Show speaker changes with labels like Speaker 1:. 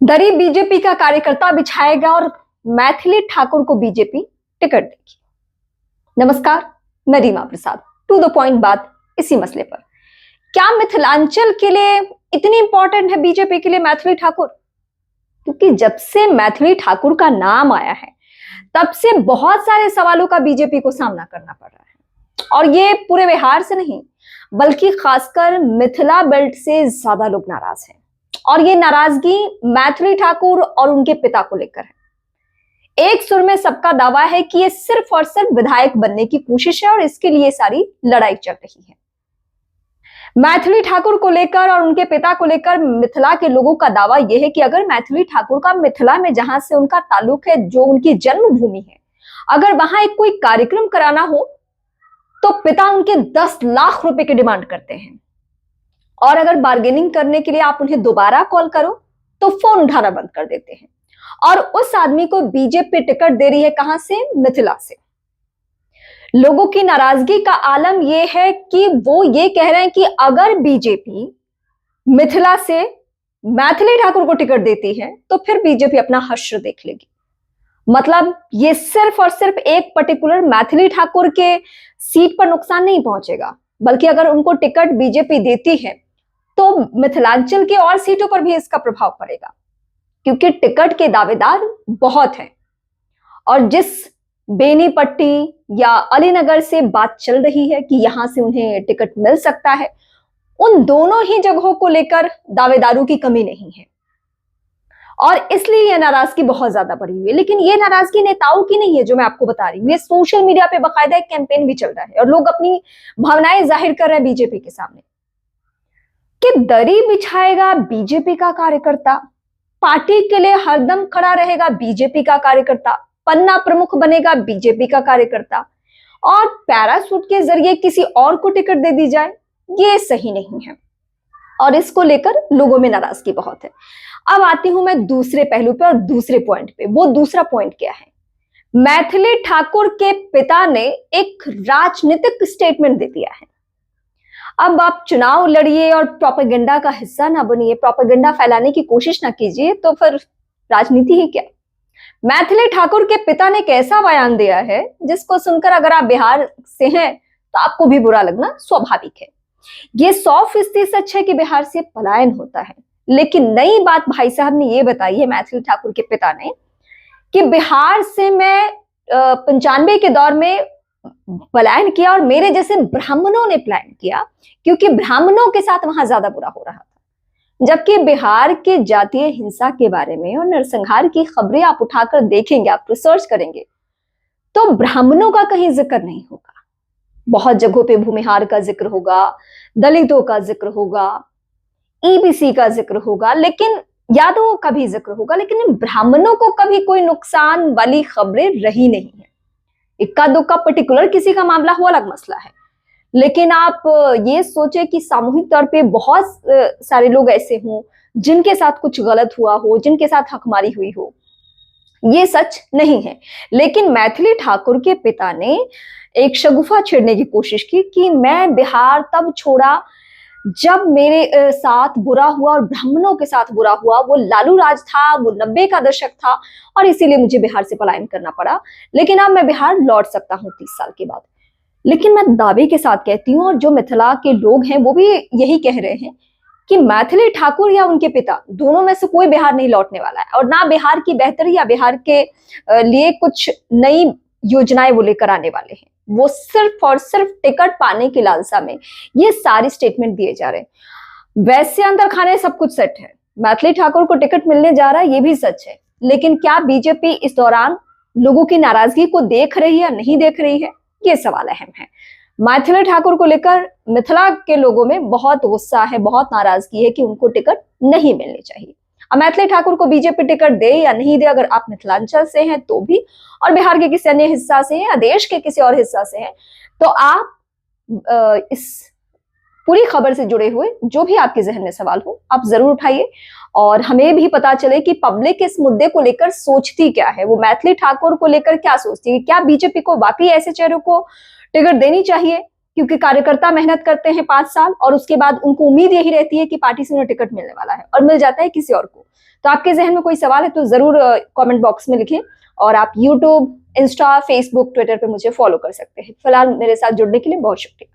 Speaker 1: दरी बीजेपी का कार्यकर्ता बिछाएगा और मैथिली ठाकुर को बीजेपी टिकट देगी। नमस्कार, मैं रीमा प्रसाद। टू द पॉइंट बात इसी मसले पर। क्या मिथिलांचल के लिए इतनी इंपॉर्टेंट है बीजेपी के लिए मैथिली ठाकुर? क्योंकि जब से मैथिली ठाकुर का नाम आया है तब से बहुत सारे सवालों का बीजेपी को सामना करना पड़ रहा है, और ये पूरे बिहार से नहीं बल्कि खासकर मिथिला बेल्ट से ज्यादा लोग नाराज हैं। और ये नाराजगी मैथिली ठाकुर और उनके पिता को लेकर है। एक सुर में सबका दावा है कि ये सिर्फ और सिर्फ विधायक बनने की कोशिश है और इसके लिए सारी लड़ाई चल रही है। मैथिली ठाकुर को लेकर और उनके पिता को लेकर मिथिला के लोगों का दावा यह है कि अगर मैथिली ठाकुर का मिथिला में, जहां से उनका ताल्लुक है, जो उनकी जन्मभूमि है, अगर वहां एक कोई कार्यक्रम कराना हो तो पिता उनके 10 लाख रुपए की डिमांड करते हैं, और अगर बार्गेनिंग करने के लिए आप उन्हें दोबारा कॉल करो तो फोन उठाना बंद कर देते हैं। और उस आदमी को बीजेपी टिकट दे रही है कहां से? मिथिला से। लोगों की नाराजगी का आलम यह है कि वो ये कह रहे हैं कि अगर बीजेपी मिथिला से मैथिली ठाकुर को टिकट देती है तो फिर बीजेपी अपना हश्र देख लेगी। मतलब ये सिर्फ और सिर्फ एक पर्टिकुलर मैथिली ठाकुर के सीट पर नुकसान नहीं पहुंचेगा, बल्कि अगर उनको टिकट बीजेपी देती है तो मिथिलांचल के और सीटों पर भी इसका प्रभाव पड़ेगा, क्योंकि टिकट के दावेदार बहुत हैं। और जिस बेनीपट्टी या अलीनगर से बात चल रही है कि यहां से उन्हें टिकट मिल सकता है, उन दोनों ही जगहों को लेकर दावेदारों की कमी नहीं है, और इसलिए यह नाराजगी बहुत ज्यादा बढ़ी हुई है। लेकिन यह नाराजगी नेताओं की नहीं है जो मैं आपको बता रही हूँ, ये सोशल मीडिया पे बाकायदा एक कैंपेन भी चल रहा है और लोग अपनी भावनाएं जाहिर कर रहे हैं बीजेपी के सामने कि दरी बिछाएगा बीजेपी का कार्यकर्ता, पार्टी के लिए हरदम खड़ा रहेगा बीजेपी का कार्यकर्ता, पन्ना प्रमुख बनेगा बीजेपी का कार्यकर्ता, और पैरासूट के जरिए किसी और को टिकट दे दी जाए, ये सही नहीं है। और इसको लेकर लोगों में नाराजगी बहुत है। अब आती हूं मैं दूसरे पहलू पे और दूसरे पॉइंट पे। वो दूसरा पॉइंट क्या है? मैथिली ठाकुर के पिता ने एक राजनीतिक स्टेटमेंट दे दिया है। अब आप चुनाव लड़िए और प्रोपेगेंडा का हिस्सा ना बनिए, प्रोपेगेंडा फैलाने की कोशिश ना कीजिए, तो फिर राजनीति ही क्या। मैथिली ठाकुर के पिता ने एक ऐसा बयान दिया है जिसको सुनकर अगर आप बिहार से हैं तो आपको भी बुरा लगना स्वाभाविक है। ये 100% सच है कि बिहार से पलायन होता है, लेकिन नई बात भाई साहब ने ये बताई है मैथिली ठाकुर के पिता ने कि बिहार से मैं 95 के दौर में पलायन किया और मेरे जैसे ब्राह्मणों ने पलायन किया, क्योंकि ब्राह्मणों के साथ वहां ज्यादा बुरा हो रहा था। जबकि बिहार के जातीय हिंसा के बारे में और नरसंहार की खबरें आप उठाकर देखेंगे, आप रिसर्च करेंगे, तो ब्राह्मणों का कहीं जिक्र नहीं होगा। बहुत जगहों पे भूमिहार का जिक्र होगा, दलितों का जिक्र होगा, ईबीसी का जिक्र होगा, लेकिन यादवों का भी जिक्र होगा, लेकिन ब्राह्मणों को कभी कोई नुकसान वाली खबरें रही नहीं है। इक्का दुक्का पर्टिकुलर किसी का मामला हो, अलग मसला है, लेकिन आप ये सोचे कि सामूहिक तौर पे बहुत सारे लोग ऐसे हों जिनके साथ कुछ गलत हुआ हो, जिनके साथ हकमारी हुई हो, ये सच नहीं है। लेकिन मैथिली ठाकुर के पिता ने एक शगुफा छेड़ने की कोशिश की कि मैं बिहार तब छोड़ा जब मेरे साथ बुरा हुआ और ब्राह्मणों के साथ बुरा हुआ, वो लालू राज था, वो 90 का दशक था, और इसीलिए मुझे बिहार से पलायन करना पड़ा, लेकिन अब मैं बिहार लौट सकता हूँ 30 साल के बाद। लेकिन मैं दावे के साथ कहती हूँ, और जो मिथिला के लोग हैं वो भी यही कह रहे हैं कि मैथिली ठाकुर या उनके पिता, दोनों में से कोई बिहार नहीं लौटने वाला है, और ना बिहार की बेहतरी या बिहार के लिए कुछ नई योजनाएं वो लेकर आने वाले हैं। वो सिर्फ और सिर्फ टिकट पाने की लालसा में ये सारी स्टेटमेंट दिए जा रहे हैं। वैसे अंदर खाने सब कुछ सेट है, मैथिली ठाकुर को टिकट मिलने जा रहा है, ये भी सच है, लेकिन क्या बीजेपी इस दौरान लोगों की नाराजगी को देख रही है या नहीं देख रही है, ये सवाल अहम है। मैथिली ठाकुर को लेकर मिथिला के लोगों में बहुत गुस्सा है, बहुत नाराजगी है कि उनको टिकट नहीं मिलनी चाहिए। अब मैथिली ठाकुर को बीजेपी टिकट दे या नहीं दे, अगर आप मिथिलांचल से हैं तो भी, और बिहार के किसी अन्य हिस्सा से हैं या देश के किसी और हिस्सा से हैं, तो आप इस पूरी खबर से जुड़े हुए जो भी आपके जहन में सवाल हो आप जरूर उठाइए, और हमें भी पता चले कि पब्लिक इस मुद्दे को लेकर सोचती क्या है, वो मैथिली ठाकुर को लेकर क्या सोचती है। क्या बीजेपी को वाकई ऐसे चेहरों को टिकट देनी चाहिए, क्योंकि कार्यकर्ता मेहनत करते हैं 5 साल और उसके बाद उनको उम्मीद यही रहती है कि पार्टी से उन्हें टिकट मिलने वाला है और मिल जाता है किसी और को। तो आपके जहन में कोई सवाल है तो जरूर कमेंट बॉक्स में लिखें और आप यूट्यूब, इंस्टा, फेसबुक, ट्विटर पे मुझे फॉलो कर सकते हैं। फिलहाल मेरे साथ जुड़ने के लिए बहुत शुक्रिया।